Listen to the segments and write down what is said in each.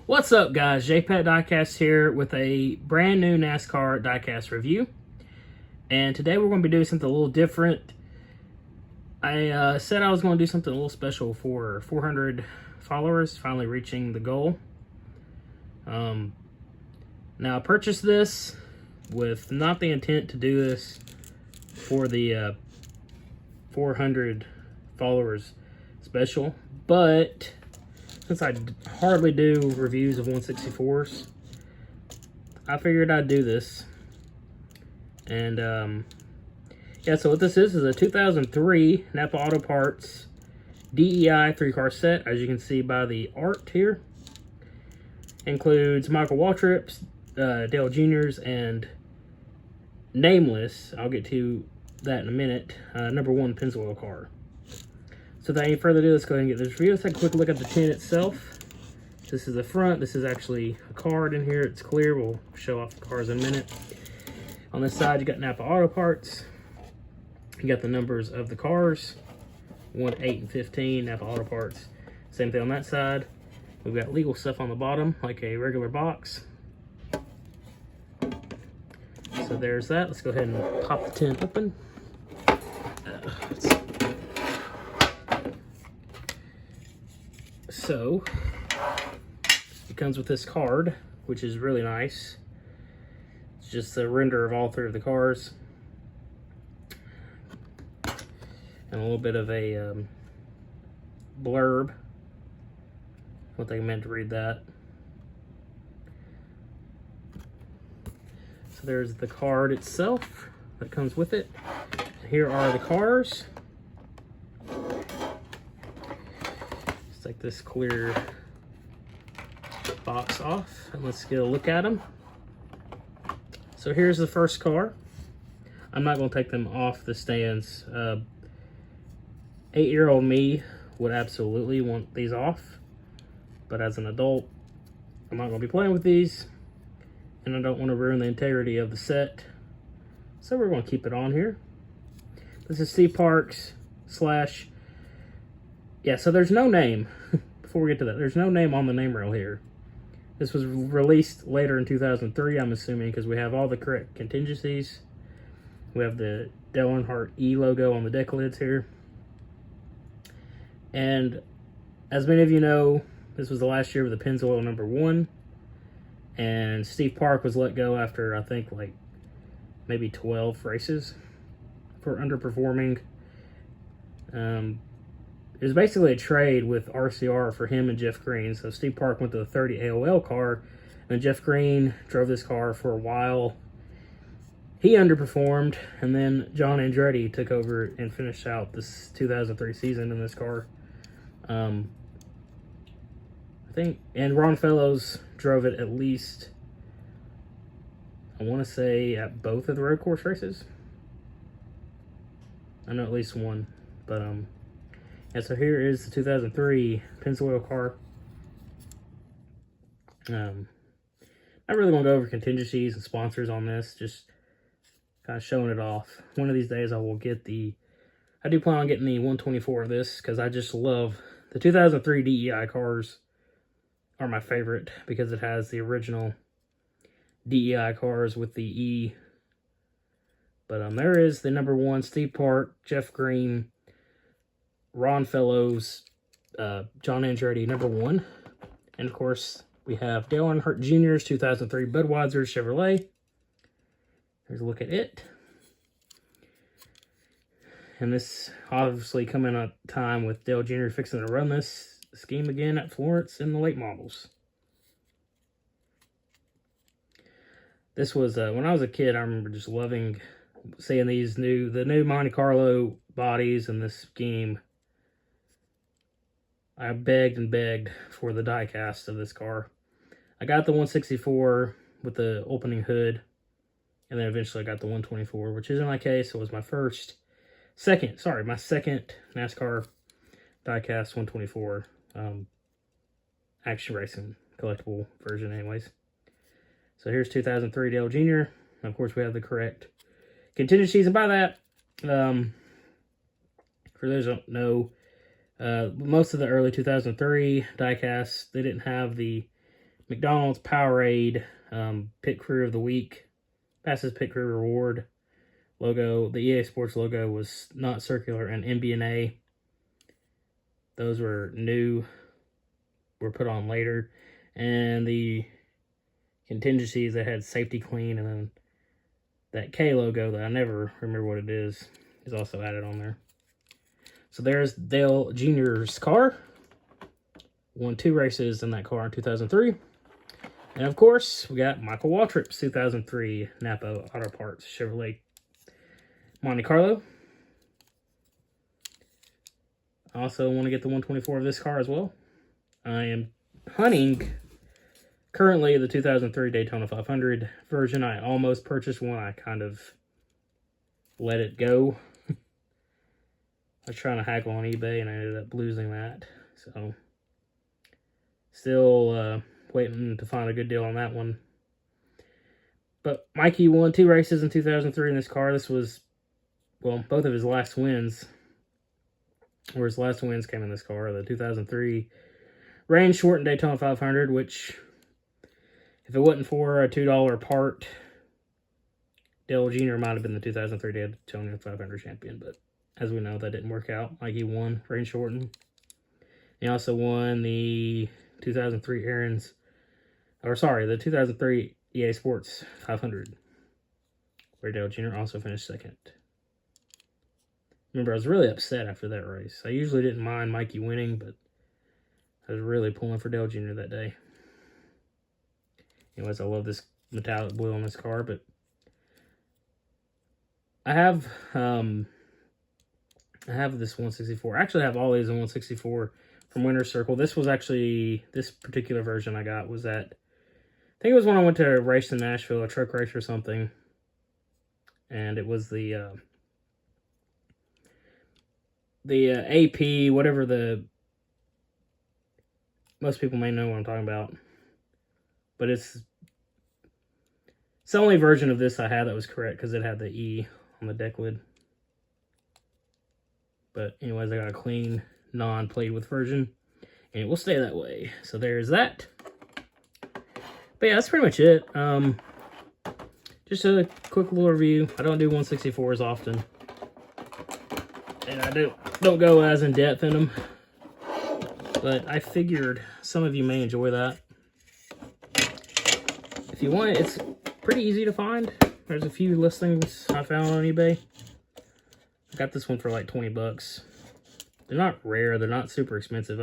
What's up, guys? JPET Diecast here with a brand new NASCAR diecast review. And today we're going to be doing something a little different. I said I was going to do something a little special for 400 followers, finally reaching the goal. Now, I purchased this with not the intent to do this for the 400 followers special, but since I hardly do reviews of 164s, I figured I'd do this. And yeah, so what this is a 2003 Napa Auto Parts DEI 3-car set, as you can see by the art here. Includes Michael Waltrip's, Dale Jr.'s, and nameless, I'll get to that in a minute, #1 Pennzoil car. So without any further ado, let's go ahead and get this review. Let's take a quick look at the tin itself. This is the front. This is actually a card in here. It's clear. We'll show off the cars in a minute. On this side, you got Napa Auto Parts. You got the numbers of the cars, 1, 8, and 15, Napa Auto Parts. Same thing on that side. We've got legal stuff on the bottom, like a regular box. So there's that. Let's go ahead and pop the tin open. So, it comes with this card, which is really nice. It's just a render of all three of the cars. And a little bit of a blurb. I don't think I meant to read that. So there's the card itself that comes with it. Here are the cars. Let's take this clear box off and let's get a look at them. So here's the first car. I'm not going to take them off the stands. 8-year-old me would absolutely want these off, but as an adult, I'm not going to be playing with these, and I don't want to ruin the integrity of the set, so we're going to keep it on here. This is Steve Parks / yeah, so there's no name. Before we get to that, there's no name on the name rail here. This was released later in 2003, I'm assuming, because we have all the correct contingencies. We have the Dale Earnhardt E logo on the deck lids here. And as many of you know, this was the last year with the Pennzoil #1. And Steve Park was let go after, I think, like maybe 12 races for underperforming. It was basically a trade with RCR for him and Jeff Green. So Steve Park went to the 30 AOL car, and Jeff Green drove this car for a while. He underperformed, and then John Andretti took over and finished out this 2003 season in this car. I think, and Ron Fellows drove it at least, I want to say, at both of the road course races. I know at least one, but yeah, so here is the 2003 Pennzoil car. I'm really going to go over contingencies and sponsors on this, just kind of showing it off. One of these days I will get I do plan on getting the 124 of this, because I just love the 2003 DEI cars. Are my favorite because it has the original DEI cars with the E. But there is the #1 Steve Park, Jeff Green, Ron Fellows, John Andretti #1, and of course we have Dale Earnhardt Jr.'s 2003 Budweiser Chevrolet. There's a look at it. And this obviously coming at a time with Dale Jr. fixing to run this scheme again at Florence in the late models. This was, when I was a kid, I remember just loving seeing the new Monte Carlo bodies and this scheme. I begged and begged for the diecast of this car. I got the 164 with the opening hood, and then eventually I got the 124, which is in my case. It was my second NASCAR diecast 124 action racing collectible version anyways. So here's 2003 Dale Jr. And of course we have the correct contingencies, and by that, for those who don't know, most of the early 2003 diecasts, they didn't have the McDonald's Powerade Pit Crew of the Week, fastest pit crew reward logo. The EA Sports logo was not circular and MB&A. Those were new, were put on later. And the contingencies that had safety clean, and then that K logo that I never remember what it is also added on there. So there's Dale Jr.'s car. Won 2 races in that car in 2003. And of course, we got Michael Waltrip's 2003 Napa Auto Parts Chevrolet Monte Carlo. I also want to get the 124 of this car as well. I am hunting currently the 2003 Daytona 500 version. I almost purchased one. I kind of let it go. I was trying to haggle on eBay and I ended up losing that. So, still waiting to find a good deal on that one. But Mikey won 2 races in 2003 in this car. This was, well, both of his last wins. Or his last wins came in this car. The 2003 rain shortened Daytona 500, which, if it wasn't for a $2 part, Dale Jr. might have been the 2003 Daytona 500 champion. But as we know, that didn't work out. Mikey won rain shortened. He also won the 2003 the 2003 EA Sports 500, where Dale Jr. also finished second. Remember, I was really upset after that race. I usually didn't mind Mikey winning, but I was really pulling for Dale Jr. that day. Anyways, I love this metallic blue on this car, but I have this 164. Actually, I have all these in 164 from Winner's Circle. This was actually, this particular version I got was at, I think it was when I went to a race in Nashville, a truck race or something. And it was the AP, whatever most people may know what I'm talking about. But it's the only version of this I had that was correct, because it had the E on the deck lid. But anyways, I got a clean, non-played with version, and it will stay that way. So there's that. But yeah, that's pretty much it. Just a quick little review. I don't do 164s often, and I don't go as in depth in them. But I figured some of you may enjoy that. If you want it, it's pretty easy to find. There's a few listings I found on eBay. I got this one for like 20 bucks. They're not rare. They're not super expensive.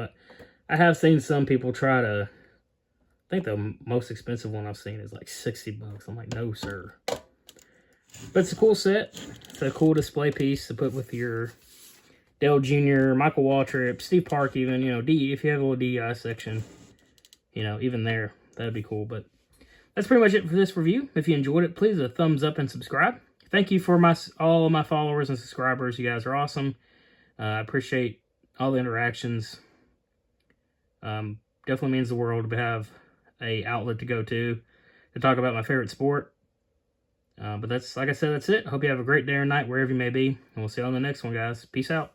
I have seen some people try to, I think the most expensive one I've seen is like 60 bucks. I'm like, no, sir. But it's a cool set. It's a cool display piece to put with your Dale Jr., Michael Waltrip, Steve Park even, you know, if you have a little DEI section, you know, even there, that'd be cool. But that's pretty much it for this review. If you enjoyed it, please a thumbs up and subscribe. Thank you for all of my followers and subscribers. You guys are awesome. I appreciate all the interactions. Definitely means the world to have a outlet to go to talk about my favorite sport. But that's, like I said, that's it. Hope you have a great day or night wherever you may be. And we'll see you on the next one, guys. Peace out.